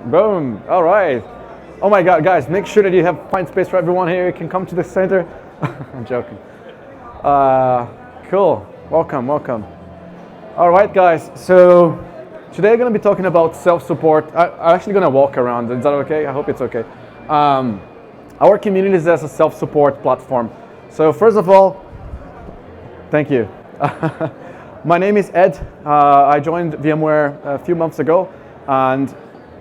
Boom. All right. Oh my God, guys, make sure that you find space for everyone here. You can come to the center. I'm joking. Cool. Welcome, welcome. All right, guys. So today I'm going to be talking about self-support. I'm actually going to walk around. Is that okay? I hope it's okay. Our community is as a self-support platform. So first of all, thank you. My name is Ed. I joined VMware a few months ago, and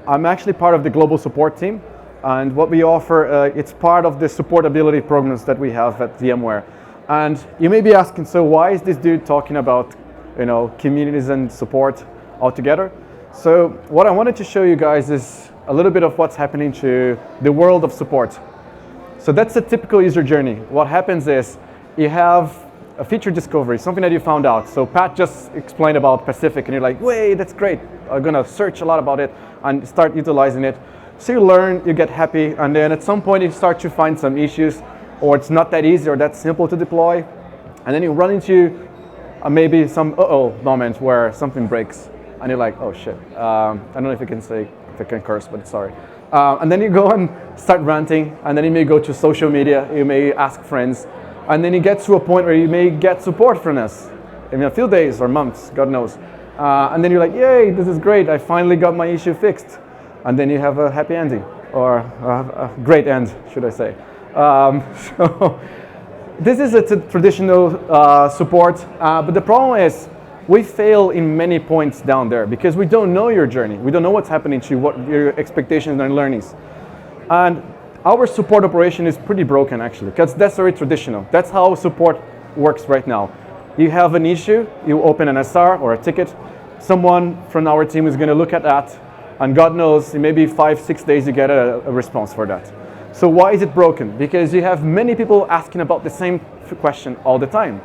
I'm actually part of the global support team. And what we offer, it's part of the supportability programs that we have at VMware. And you may be asking, so why is this dude talking about, communities and support altogether? So what I wanted to show you guys is a little bit of what's happening to the world of support. So that's a typical user journey. What happens is you have a feature discovery, something that you found out. So Pat just explained about Pacific, and you're like, wait, that's great. I'm gonna search a lot about it and start utilizing it. So you learn, you get happy, and then at some point you start to find some issues, or it's not that easy or that simple to deploy, and then you run into maybe some moment where something breaks, and you're like, oh shit. I don't know if I can curse, but sorry. And then you go and start ranting, and then you may go to social media, you may ask friends, and then you get to a point where you may get support from us in a few days or months, God knows. And then you're like, yay, this is great, I finally got my issue fixed. And then you have a happy ending, or a great end, should I say. So this is a traditional support, but the problem is we fail in many points down there because we don't know your journey. We don't know what's happening to you, what your expectations and learnings. And our support operation is pretty broken, actually, because that's very traditional. That's how support works right now. You have an issue, you open an SR or a ticket, someone from our team is going to look at that, and God knows, in maybe 5-6 days you get a response for that. So why is it broken? Because you have many people asking about the same question all the time.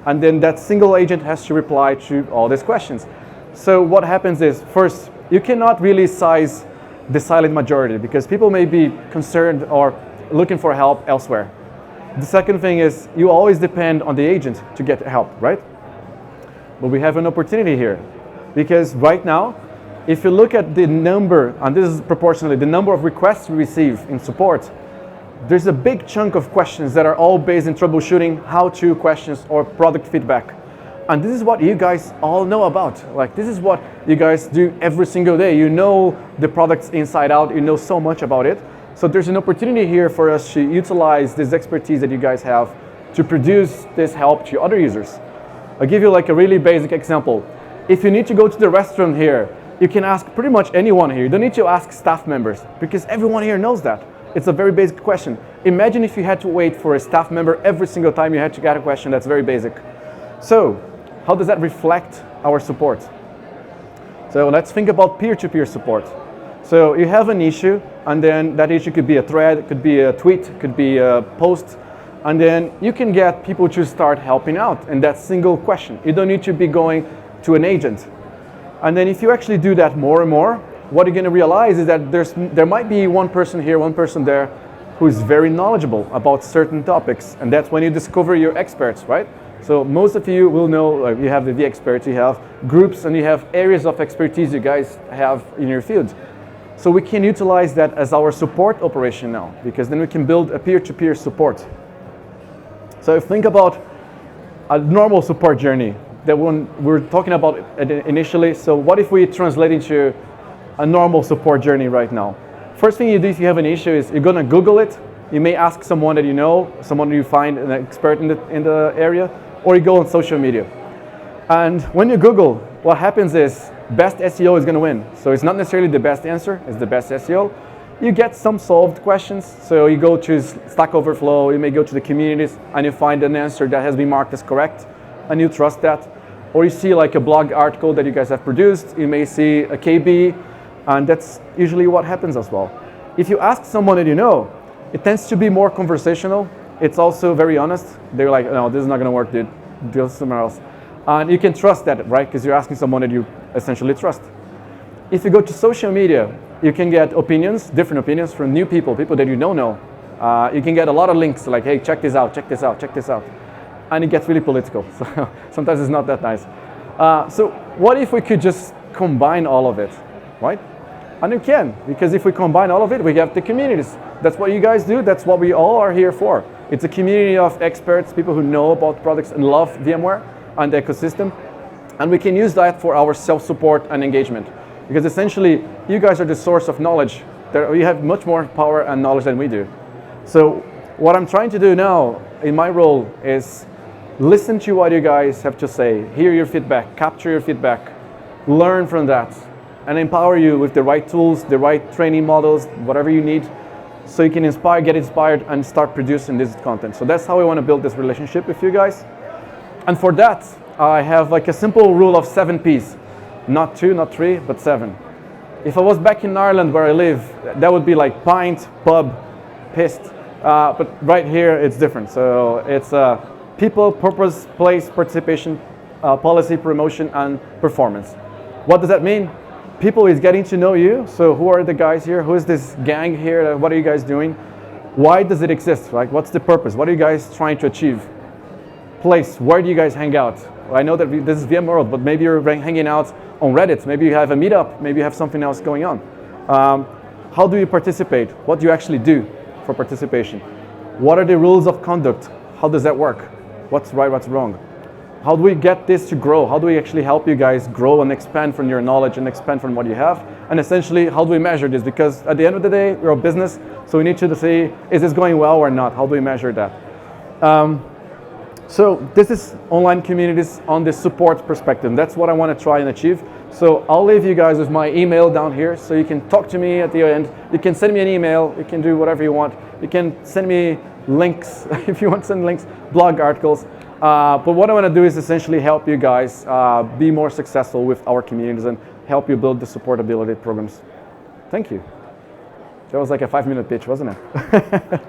And then that single agent has to reply to all these questions. So what happens is, first, you cannot really size the silent majority because people may be concerned or looking for help elsewhere. The second thing is, you always depend on the agent to get help, right? But we have an opportunity here because right now, if you look at the number, and this is proportionally the number of requests we receive in support, there's a big chunk of questions that are all based in troubleshooting, how-to questions, or product feedback. And this is what you guys all know about. Like, this is what you guys do every single day. You know the products inside out, you know so much about it. So there's an opportunity here for us to utilize this expertise that you guys have to produce this help to other users. I'll give you like a really basic example. If you need to go to the restaurant here, you can ask pretty much anyone here. You don't need to ask staff members because everyone here knows that. It's a very basic question. Imagine if you had to wait for a staff member every single time you had to get a question that's very basic. So how does that reflect our support? So let's think about peer-to-peer support. So you have an issue, and then that issue could be a thread, it could be a tweet, it could be a post, and then you can get people to start helping out in that single question. You don't need to be going to an agent. And then if you actually do that more and more, what you're going to realize is that there might be one person here, one person there, who is very knowledgeable about certain topics. And that's when you discover your experts, right? So most of you will know, you have the experts, you have groups, and you have areas of expertise you guys have in your field. So we can utilize that as our support operation now, because then we can build a peer-to-peer support. So think about a normal support journey that one we're talking about initially. So what if we translate into a normal support journey right now? First thing you do if you have an issue is you're gonna Google it. You may ask someone that you know, someone you find an expert in the area, or you go on social media. And when you Google, what happens is best SEO is gonna win. So it's not necessarily the best answer, it's the best SEO. You get some solved questions. So you go to Stack Overflow, you may go to the communities, and you find an answer that has been marked as correct, and you trust that. Or you see like a blog article that you guys have produced, you may see a KB, and that's usually what happens as well. If you ask someone that you know, it tends to be more conversational. It's also very honest. They're like, no, this is not gonna work, dude. Do somewhere else. And you can trust that, right? Because you're asking someone that you essentially trust. If you go to social media, you can get opinions, different opinions from new people that you don't know. You can get a lot of links like, hey, check this out, check this out, check this out. And it gets really political. So sometimes it's not that nice. So what if we could just combine all of it, right? And you can, because if we combine all of it, we have the communities. That's what you guys do. That's what we all are here for. It's a community of experts, people who know about products and love VMware and the ecosystem. And we can use that for our self-support and engagement. Because essentially, you guys are the source of knowledge. You have much more power and knowledge than we do. So what I'm trying to do now in my role is listen to what you guys have to say, hear your feedback, capture your feedback, learn from that, and empower you with the right tools, the right training models, whatever you need, so you can get inspired and start producing this content. So that's how we want to build this relationship with you guys. And for that, I have like a simple rule of 7 Ps. Not 2, not 3, but 7. If I was back in Ireland where I live, that would be like pint, pub, pissed. But right here, it's different. So it's people, purpose, place, participation, policy, promotion, and performance. What does that mean? People is getting to know you. So who are the guys here? Who is this gang here? What are you guys doing? Why does it exist? Like, what's the purpose? What are you guys trying to achieve? Place, where do you guys hang out? Well, I know that this is VMworld, but maybe you're hanging out on Reddit. Maybe you have a meetup. Maybe you have something else going on. How do you participate? What do you actually do for participation? What are the rules of conduct? How does that work? What's right, what's wrong? How do we get this to grow? How do we actually help you guys grow and expand from your knowledge and expand from what you have? And essentially, how do we measure this? Because at the end of the day, we're a business, so we need to see, is this going well or not? How do we measure that? So this is online communities on the support perspective. That's what I want to try and achieve. So I'll leave you guys with my email down here, so you can talk to me at the end. You can send me an email. You can do whatever you want. You can send me links if you want to send links, blog articles. But what I want to do is essentially help you guys be more successful with our communities and help you build the supportability programs. Thank you. That was like a 5-minute pitch, wasn't it?